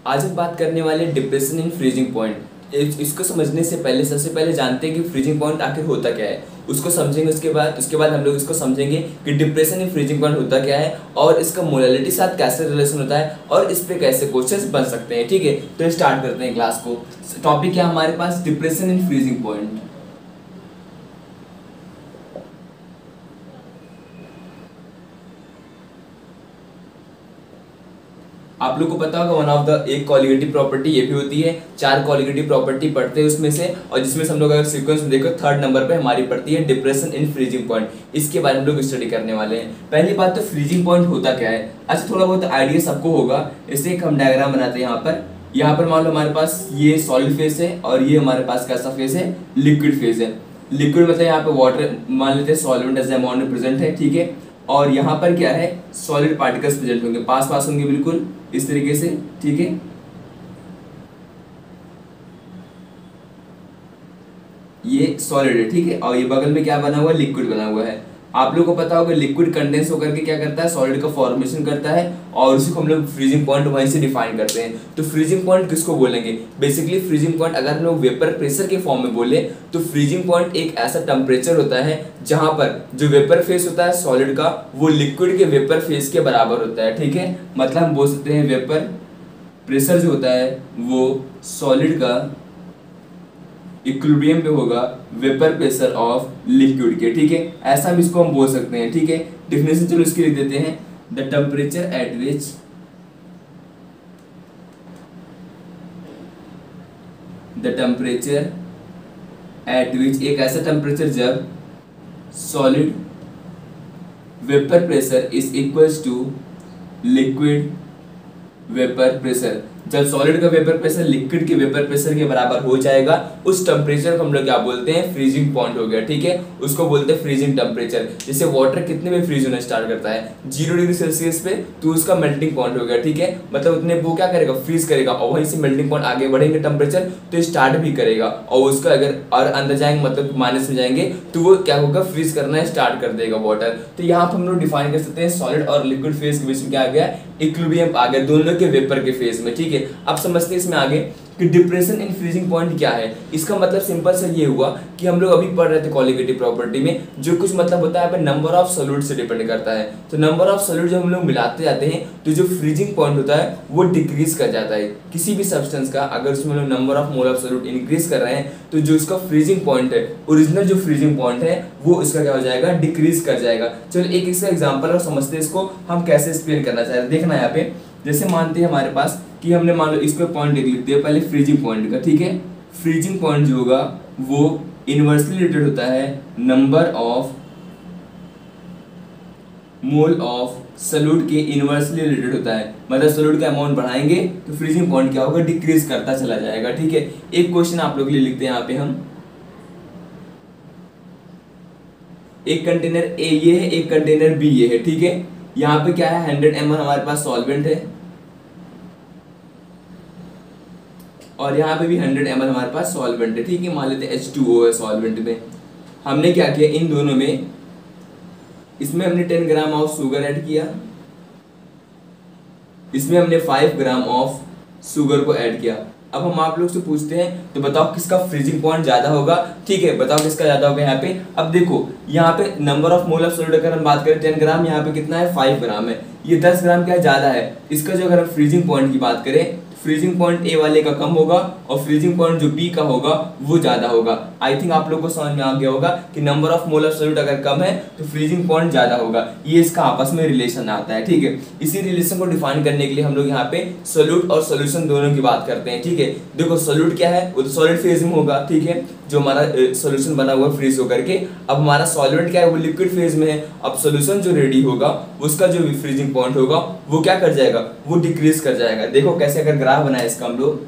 आज हम बात करने वाले डिप्रेशन इन फ्रीजिंग पॉइंट। इसको समझने से पहले सबसे पहले जानते हैं कि फ्रीजिंग पॉइंट आखिर होता क्या है, उसको समझेंगे। उसके बाद हम लोग इसको समझेंगे कि डिप्रेशन इन फ्रीजिंग पॉइंट होता क्या है और इसका मोलालिटी साथ कैसे रिलेशन होता है और इस पे कैसे क्वेश्चंस बन सकते हैं। ठीक है, तो स्टार्ट करते हैं क्लास को। टॉपिक है हमारे पास डिप्रेशन इन फ्रीजिंग पॉइंट। आप लोग को पता होगा वन ऑफ द एक कॉलिगेटिव प्रॉपर्टी ये भी होती है। 4 कॉलिगेटिव प्रॉपर्टी पढ़ते हैं उसमें से, और जिसमें से हम लोग अगर सीक्वेंस में देखो 3rd नंबर पे हमारी पड़ती है डिप्रेशन इन फ्रीजिंग पॉइंट। इसके बारे में हम लोग स्टडी करने वाले हैं। पहली बात तो फ्रीजिंग पॉइंट होता क्या है। अच्छा, थोड़ा बहुत आइडिया सबको होगा। इससे एक हम डायग्राम बनाते हैं। यहाँ पर मान लो हमारे पास ये सॉलिड फेस है और ये हमारे पास कैसा फेस है, लिक्विड फेस है। लिक्विड मतलब यहाँ पे वाटर मान लेते हैं, सॉल्वेंट एज अमाउंट में प्रेजेंट है। ठीक है, और यहाँ पर क्या है, सॉलिड पार्टिकल्स प्रेजेंट होंगे, पास होंगे बिल्कुल इस तरीके से। ठीक है, ये सॉलिड है। ठीक है, और ये बगल में क्या बना हुआ है, लिक्विड बना हुआ है। आप लोगों को पता होगा लिक्विड कंडेंस होकर के क्या करता है, सॉलिड का फॉर्मेशन करता है, और उसी को हम लोग फ्रीजिंग पॉइंट वहीं से डिफाइन करते हैं। तो फ्रीजिंग पॉइंट किसको बोलेंगे, बेसिकली फ्रीजिंग पॉइंट अगर हम लोग वेपर प्रेशर के फॉर्म में बोले तो फ्रीजिंग पॉइंट एक ऐसा टेम्परेचर होता है जहां पर जो वेपर फेस होता है सॉलिड का, वो लिक्विड के वेपर फेस के बराबर होता है। ठीक है, मतलब हम बोल सकते हैं वेपर प्रेशर जो होता है वो सॉलिड का इक्विलिब्रियम पे होगा वेपर प्रेशर ऑफ लिक्विड के। ठीक है, ऐसा हम इसको हम बोल सकते हैं। ठीक है, डेफिनेशन चलो इसकी लिख देते हैं। द टेम्परेचर एट विच एक ऐसा टेम्परेचर जब solid vapour pressure is equals to liquid vapour pressure, जब सॉलिड का वेपर प्रेशर लिक्विड के वेपर प्रेशर के बराबर हो जाएगा, उस टेम्परेचर को हम लोग क्या बोलते हैं, फ्रीजिंग पॉइंट हो गया। ठीक है, उसको बोलते हैं फ्रीजिंग टेम्परेचर। जैसे वाटर कितने में फ्रीज होना स्टार्ट करता है, 0 डिग्री सेल्सियस पे, तो उसका मेल्टिंग पॉइंट हो गया। ठीक है, मतलब उतने वो क्या करेगा, फ्रीज करेगा, और वहीं से मेल्टिंग पॉइंट आगे बढ़ेंगे टेम्परेचर तो स्टार्ट भी करेगा, और उसका अगर और अंदर जाएंगे मतलब माइनस में जाएंगे तो वो क्या होगा, फ्रीज करना स्टार्ट कर देगा वाटर। तो यहाँ पर हम लोग डिफाइन कर सकते हैं सॉलिड और लिक्विड फेज के बीच में क्या आ गया, इक्विलिब्रियम आ गया दोनों के वेपर के फेज में। ठीक है, अब समझते हैं इसमें आगे कि डिप्रेशन इन फ्रीजिंग पॉइंट क्या है। इसका मतलब सिंपल सा ये हुआ कि हम लोग अभी पढ़ रहे थे कॉलिगेटिव प्रॉपर्टी में, जो कुछ मतलब होता है नंबर ऑफ सॉल्यूट से डिपेंड करता है। तो नंबर ऑफ सॉल्यूट जब हम लोग मिलाते जाते हैं तो जो फ्रीजिंग पॉइंट होता है वो डिक्रीज कर जाता है। किसी भी सब्सटेंस का अगर उसमें लोग number of mole of solute increase कर रहे हैं तो जो उसका फ्रीजिंग पॉइंट है, ओरिजिनल जो फ्रीजिंग पॉइंट है, वो इसका क्या हो जाएगा, डिक्रीज कर जाएगा। चलो एक इसका एग्जाम्पल और समझते हैं इसको हम कैसे एक्सप्लेन करना चाह रहे हैं। देखना यहाँ पे, जैसे मानते हैं हमारे पास कि हमने मान लो इस पे पॉइंट लिख लेते हैं पहले फ्रीजिंग पॉइंट का। ठीक है, फ्रीजिंग पॉइंट जो होगा वो इनवर्सली रिलेटेड होता है number of mole of solute के इनवर्सली रिलेटेड होता है। मतलब सॉल्यूट का अमाउंट बढ़ाएंगे तो फ्रीजिंग पॉइंट क्या होगा, डिक्रीज करता चला जाएगा। ठीक है, एक क्वेश्चन आप लोग के लिए लिखते हैं यहाँ पे हम, एक कंटेनर ए ये है, एक कंटेनर बी ये है। ठीक है, यहाँ पे क्या है, 100 ml हमारे पास सॉल्वेंट है, और यहाँ पे भी 100 ml हमारे पास सॉल्वेंट है। ठीक है, मान लेते हैं H2O है सॉल्वेंट में। हमने क्या किया, इन दोनों में, इसमें हमने 10 ग्राम ऑफ शुगर ऐड किया, इसमें हमने 5 ग्राम ऑफ शुगर को ऐड किया। अब हम आप लोग से पूछते हैं तो बताओ किसका फ्रीजिंग पॉइंट ज्यादा होगा। ठीक है, बताओ किसका ज्यादा होगा यहाँ पे। अब देखो यहाँ पे number of mole of solute अगर हम बात करें 10 ग्राम, यहाँ पे कितना है, 5 ग्राम है, ये 10 ग्राम क्या ज्यादा है। इसका जो अगर हम फ्रीजिंग पॉइंट की बात करें, फ्रीजिंग पॉइंट ए वाले का कम होगा और फ्रीजिंग पॉइंट जो बी का होगा वो ज्यादा होगा। आई थिंक आप लोग को समझ में आ गया होगा कि number of mole of solute अगर कम है तो फ्रीजिंग पॉइंट ज्यादा होगा। ये इसका आपस में रिलेशन आता है। ठीक है, इसी रिलेशन को डिफाइन करने के लिए हम लोग यहाँ पे सॉल्यूट और सॉल्यूशन दोनों की बात करते हैं। ठीक है, देखो सॉल्यूट क्या है, वो तो सॉलिड फेज में होगा। ठीक है, जो हमारा सॉल्यूशन बना हुआ है फ्रीज होकर के। अब हमारा सॉल्वेंट क्या है, वो लिक्विड फेज में है। अब सॉल्यूशन जो रेडी होगा उसका जो फ्रीजिंग पॉइंट होगा वो क्या कर जाएगा, वो डिक्रीज कर जाएगा। देखो कैसे, अगर ग्राफ बनाए इसका हम लोग,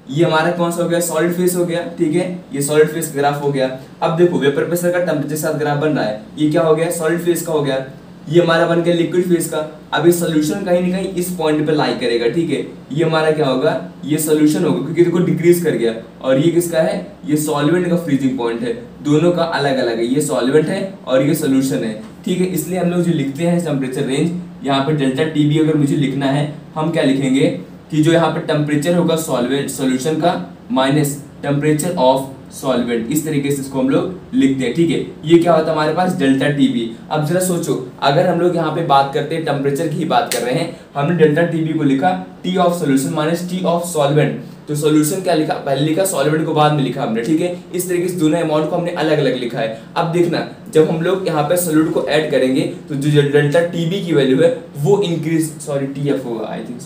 ये हमारा कौन सा हो गया, सॉलिड फेस हो गया। ठीक है, ये सॉलिड फेस ग्राफ हो गया। अब देखो वेपर प्रेशर का टेम्परेचर के साथ ग्राफ बन रहा है, ये क्या हो गया, सॉलिड फेस का हो गया। ये हमारा बन गया लिक्विड फेज का। अब ये सोल्यूशन कहीं ना कहीं इस पॉइंट पे लाई करेगा। ठीक है, ये हमारा क्या होगा, ये सोल्यूशन होगा क्योंकि देखो डिक्रीज कर गया। और ये किसका है, ये सॉल्वेंट का फ्रीजिंग पॉइंट है, दोनों का अलग अलग है, ये सॉल्वेंट है और ये सोल्यूशन है। ठीक है, इसलिए हम लोग जो लिखते हैं टेम्परेचर रेंज यहाँ पे डेल्टा टी बी अगर मुझे लिखना है, हम क्या लिखेंगे कि जो यहाँ पे टेम्परेचर होगा सॉल्वेंट सॉल्यूशन का माइनस टेम्परेचर ऑफ सॉल्वेंट, इस तरीके से इसको हम लोग लिखते हैं। ठीक है, ये क्या होता है हमारे पास डेल्टा टी बी। अब जरा सोचो, अगर हम लोग यहाँ पे बात करते हैं टेम्परेचर की ही बात कर रहे हैं, हमने डेल्टा टी बी को लिखा T of solution minus T of solvent, तो सॉल्यूशन क्या लिखा, पहले लिखा सॉल्वेंट को बाद में लिखा हमने। ठीक है, इस तरीके से दोनों अमाउंट को हमने अलग अलग लिखा है। अब देखना, जब हम लोग यहाँ पे सॉल्यूट को ऐड करेंगे तो जो डेल्टा टीबी की वैल्यू है वो इंक्रीज, सॉरी टीएफ होगा, आई थिंक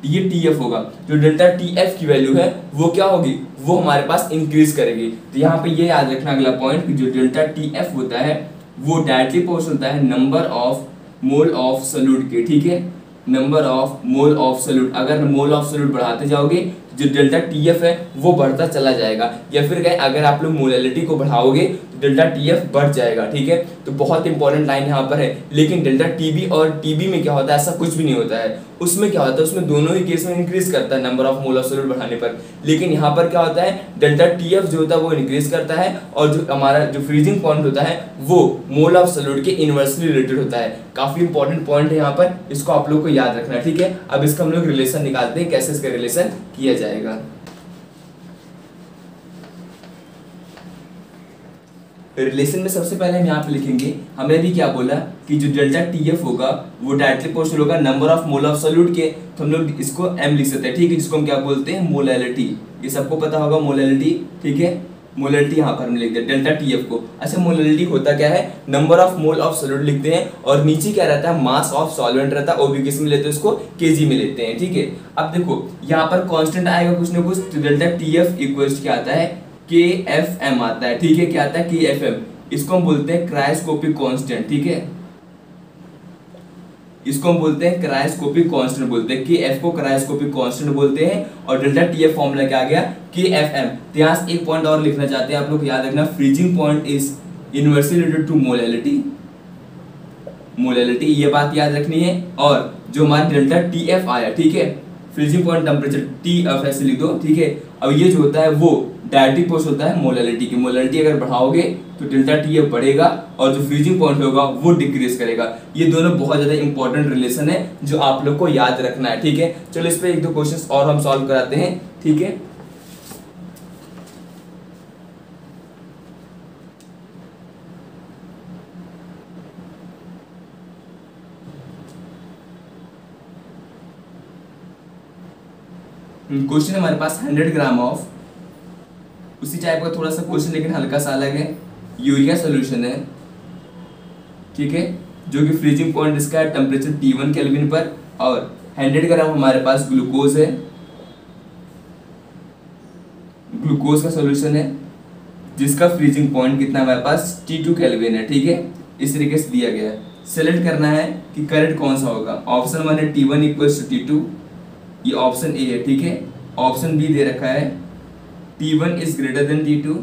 ये टीएफ होगा, जो डेल्टा टीएफ की वैल्यू है वो क्या होगी, वो हमारे पास इंक्रीज करेगी। तो यहाँ पे ये याद रखना अगला पॉइंट कि जो डेल्टा टीएफ होता है वो डायरेक्टली प्रोपोर्शनल होता है number of mole of solute के। ठीक है, number of mole of solute, अगर मोल ऑफ सॉल्यूट बढ़ाते जाओगे जो डेल्टा टीएफ है वो बढ़ता चला जाएगा, या फिर कहें अगर आप लोग मोलैलिटी को बढ़ाओगे तो डेल्टा टीएफ बढ़ जाएगा। ठीक है, तो बहुत इंपॉर्टेंट लाइन यहाँ पर है। लेकिन डेल्टा टीबी और टीबी में क्या होता है, ऐसा कुछ भी नहीं होता है। उसमें क्या होता है, उसमें दोनों ही केस में इंक्रीज करता है number of mole of solute बढ़ाने पर। लेकिन यहाँ पर क्या होता है, डेल्टा टीएफ जो होता है वो इंक्रीज करता है, और जो हमारा जो फ्रीजिंग पॉइंट होता है वो मोल ऑफ सॉल्यूट के इनवर्सली रिलेटेड होता है। काफी इंपॉर्टेंट पॉइंट है यहाँ पर, इसको आप लोग को याद रखना है। ठीक है, अब इसका हम लोग रिलेशन निकालते हैं, कैसे इसका रिलेशन किया जाएगा। रिलेशन में सबसे पहले हम यहाँ पे लिखेंगे, हमने भी क्या बोला कि जो डेल्टा टीएफ होगा वो डायरेक्टली प्रोपोर्शनल होगा number of mole of solute के, तो हम लोग इसको एम लिख सकते हैं। ठीक है, जिसको हम क्या बोलते हैं, मोलैलिटी। ये सबको पता होगा मोलैलिटी। ठीक है, मोलैलिटी यहाँ पर हम लिखते हैं डेल्टा टीएफ को। अच्छा, मोलैलिटी होता क्या है, number of mole of solute लिखते हैं, और नीचे क्या रहता है, मास ऑफ सॉल्वेंट रहता है, वो भी किस में लेते हैं, उसको केजी में लेते हैं। ठीक है, अब देखो यहाँ पर कांस्टेंट आएगा कुछ ना कुछ, तो डेल्टा टीएफ इक्वल्स क्या आता है, के एफ एम आता है। ठीक है, क्या आता है, के एफ एम, इसको हम बोलते हैं क्रायोस्कोपिक कांस्टेंट। ठीक है, इसको हम बोलते हैं क्रायोस्कोपिक कांस्टेंट बोलते हैं, के एफ को क्रायोस्कोपिक कांस्टेंट बोलते हैं, और डेल्टा टीएफ फॉर्मूला क्या आ गया, के एफ एम। तो यहाँ से एक पॉइंट और लिखना चाहते हैं आप लोग, याद रखना, freezing point is inversely related to molality. Molality, ये बात याद रखनी है। और जो हमारा डेल्टा टीएफ आया, ठीक है, freezing point temperature T F ऐसे लिख दो। ठीक है, अब ये जो होता है वो डायरेक्टली प्रोपोर्शनल होता है मोलैलिटी की। मोलैलिटी अगर बढ़ाओगे तो डेल्टा टीएफ बढ़ेगा, और जो फ्रीजिंग पॉइंट होगा वो डिक्रीज करेगा। ये दोनों बहुत ज्यादा इंपॉर्टेंट रिलेशन है जो आप लोग को याद रखना है। ठीक है, चलो इस पे एक दो क्वेश्चंस और हम सॉल्व कराते हैं। ठीक है, क्वेश्चन हमारे पास 100 ग्राम ऑफ, उसी टाइप का थोड़ा सा क्वेश्चन लेकिन हल्का सा अलग है, यूरिया सोल्यूशन है। ठीक है, जो कि फ्रीजिंग पॉइंट इसका है टेम्परेचर T1 केल्विन पर, और 100 ग्राम हमारे पास ग्लूकोज है, ग्लूकोज का सोल्यूशन है जिसका फ्रीजिंग पॉइंट कितना हमारे पास T2 केल्विन है। ठीक है, इस तरीके से दिया गया है। सेलेक्ट करना है कि करेक्ट कौन सा होगा। ऑप्शन 1 है T1 इक्वल्स टू T2, ये ऑप्शन ए है। ठीक है, ऑप्शन बी दे रखा है T1 is greater than T2,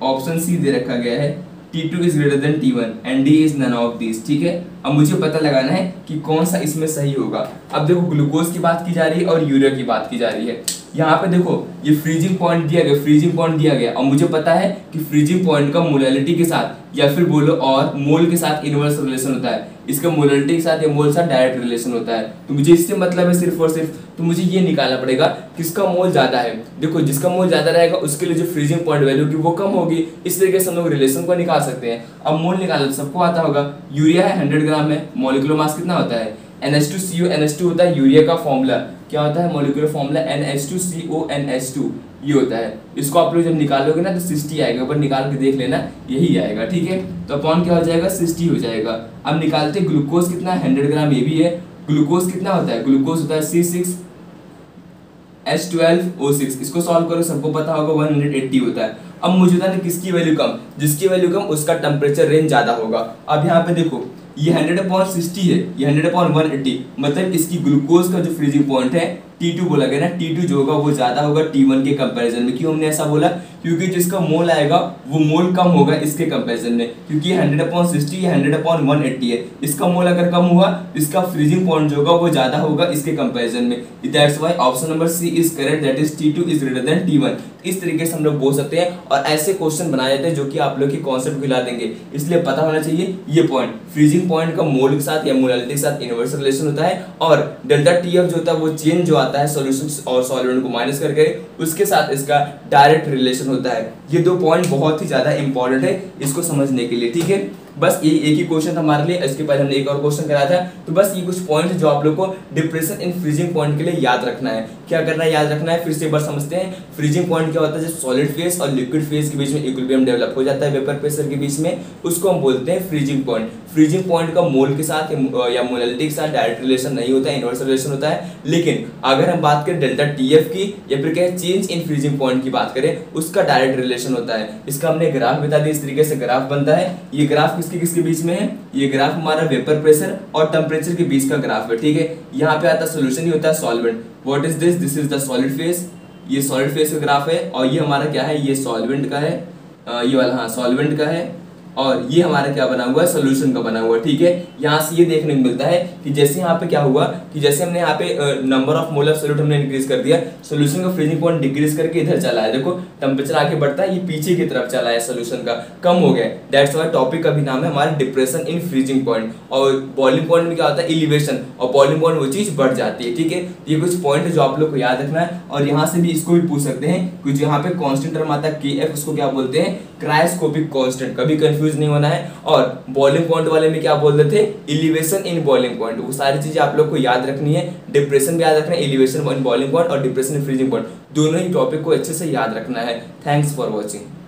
option C दे रखा गया है T2 is greater than T1 and D is none of this. ठीक है, अब मुझे पता लगाना है कि कौन सा इसमें सही होगा। अब देखो, ग्लूकोज की बात की जा रही है और यूरिया की बात की जा रही है। यहाँ पे देखो ये फ्रीजिंग पॉइंट दिया गया, फ्रीजिंग पॉइंट दिया गया, और मुझे पता है कि फ्रीजिंग पॉइंट का मोलैलिटी के साथ या फिर बोलो और मोल के साथ इनवर्स रिलेशन होता है। इसका मोलैलिटी के साथ या मोल के साथ डायरेक्ट रिलेशन होता है। तो मुझे इससे मतलब है सिर्फ और सिर्फ, तो मुझे ये निकालना पड़ेगा किसका मोल ज्यादा है। देखो, जिसका मोल ज्यादा रहेगा उसके लिए जो फ्रीजिंग पॉइंट वैल्यू की वो कम होगी। इस तरीके से हम लोग रिलेशन को निकाल सकते हैं। अब मोल निकालना सबको आता होगा, यूरिया है 100 ग्राम है, मॉलिक्यूलर मास कितना होता है, NH2CO NH2 होता है। यूरिया का फॉर्मूला क्या होता है, मॉलिक्यूलर फॉर्मूला NH2CO NH2 ये होता है। इसको आप लोग जब निकालोगे ना तो 60 आएगा, पर निकाल के देख लेना यही आएगा। ठीक है, तो अपॉन क्या हो जाएगा, 60 हो जाएगा। अब निकालते ग्लूकोज कितना, 100 ग्राम ये भी है। ग्लूकोज कितना होता है, ग्लूकोज होता है C6H12O6। इसको सॉल्व करो, सबको पता होगा 180 होता है। अब मुझे होता है किसकी वैल्यू कम, जिसकी वैल्यू कम उसका टेम्परेचर रेंज ज्यादा होगा। अब यहाँ पे देखो ये 100/60 है, ये 100/180, मतलब इसकी ग्लूकोज का जो फ्रीजिंग पॉइंट है T2 बोला गया ना, T2 जो होगा वो ज्यादा होगा T1 के कंपैरिजन में। क्यों हमने ऐसा बोला, क्योंकि जिसका मोल आएगा वो मोल कम होगा इसके कंपैरिजन में, क्योंकि 100/60 या 100/180 है। इसका मोल अगर कम हुआ इसका फ्रीजिंग पॉइंट जो होगा वो ज्यादा होगा इसके कंपैरिजन में। That's why option number C is correct, that is T2 is greater than T1। इस तरीके से हम लोग बोल सकते हैं और ऐसे क्वेश्चन बनाए जाते हैं जो कि आप लोग की कॉन्सेप्ट खिला देंगे। इसलिए पता होना चाहिए ये पॉइंट, फ्रीजिंग पॉइंट का मोल के साथ या मोलालिटी के साथ इनवर्स रिलेशन होता है, और डेल्टा TF जो होता है वो चेंज जो आता है सॉल्यूशन और सॉल्वेंट को माइनस करके, उसके साथ इसका डायरेक्ट रिलेशन होता है। ये दो पॉइंट बहुत ही ज्यादा इंपॉर्टेंट है इसको समझने के लिए, ठीक है। बस ये एक ही क्वेश्चन था हमारे लिए, इसके पहले हमने एक और क्वेश्चन कराया था। तो बस ये कुछ पॉइंट जो आप लोग को डिप्रेशन इन फ्रीजिंग पॉइंट के लिए याद रखना है। क्या करना है, याद रखना है। फिर से एक बार समझते हैं। फ्रीजिंग पॉइंट क्या होता है, जब सॉलिड फेज और लिक्विड फेज के बीच में इक्विलिब्रियम डेवलप हो जाता है वेपर प्रेशर के बीच में, उसको हम बोलते हैं फ्रीजिंग पॉइंट। फ्रीजिंग पॉइंट का मोल के साथ या मोलालिटी के साथ डायरेक्ट रिलेशन नहीं होता है, इनवर्स रिलेशन होता है। लेकिन अगर हम बात करें डेल्टा TF की या फिर क्या चेंज इन फ्रीजिंग पॉइंट की बात करें, उसका डायरेक्ट रिलेशन होता है। इसका हमने ग्राफ बता दिया, इस तरीके से ग्राफ बनता है। ये ग्राफ किसके किसके बीच में है, ये ग्राफ हमारा वेपर प्रेशर और टेम्परेचर के बीच का ग्राफ है, ठीक है। यहाँ पे आता सॉल्यूशन ही होता है solvent. What is this, this is the solid phase. ये सॉलिड फेज का ग्राफ है और ये हमारा क्या है, ये सॉल्वेंट का है, ये वाला हाँ सॉल्वेंट का है, और ये हमारा क्या बना हुआ है, सोल्यूशन का बना हुआ है, ठीक है। यहाँ से ये देखने को मिलता है कि जैसे यहाँ पे क्या हुआ कि जैसे हमने यहाँ पे number of mole of solute हमने इंक्रीज कर दिया, सोल्यूशन का फ्रीजिंग पॉइंट डिक्रीज करके इधर चला है। देखो टेम्परेचर आगे बढ़ता है, ये पीछे की तरफ चला है, सोल्यूशन का कम हो गया। दैट्स व्हाई टॉपिक का भी नाम है हमारा डिप्रेशन इन फ्रीजिंग पॉइंट। और बॉइलिंग पॉइंट में क्या होता है, एलिवेशन, और बॉइलिंग पॉइंट वो चीज बढ़ जाती है, ठीक है। ये कुछ पॉइंट है जो आप लोग को याद रखना है। और यहाँ से भी इसको भी पूछ सकते हैं, कुछ यहाँ पे कॉन्स्टेंट टर्म आता है KF, उसको क्या बोलते हैं, क्रायोस्कोपिक कांस्टेंट। कभी कंफ्यूज नहीं होना है। और बॉइलिंग पॉइंट वाले में क्या बोल रहे थे, एलिवेशन इन बॉइलिंग पॉइंट। वो सारी चीजें आप लोग को याद रखनी है। डिप्रेशन भी याद रखना है, एलिवेशन इन बॉइलिंग पॉइंट और डिप्रेशन इन फ्रीजिंग पॉइंट, दोनों ही टॉपिक को अच्छे से याद रखना है। Thanks for watching.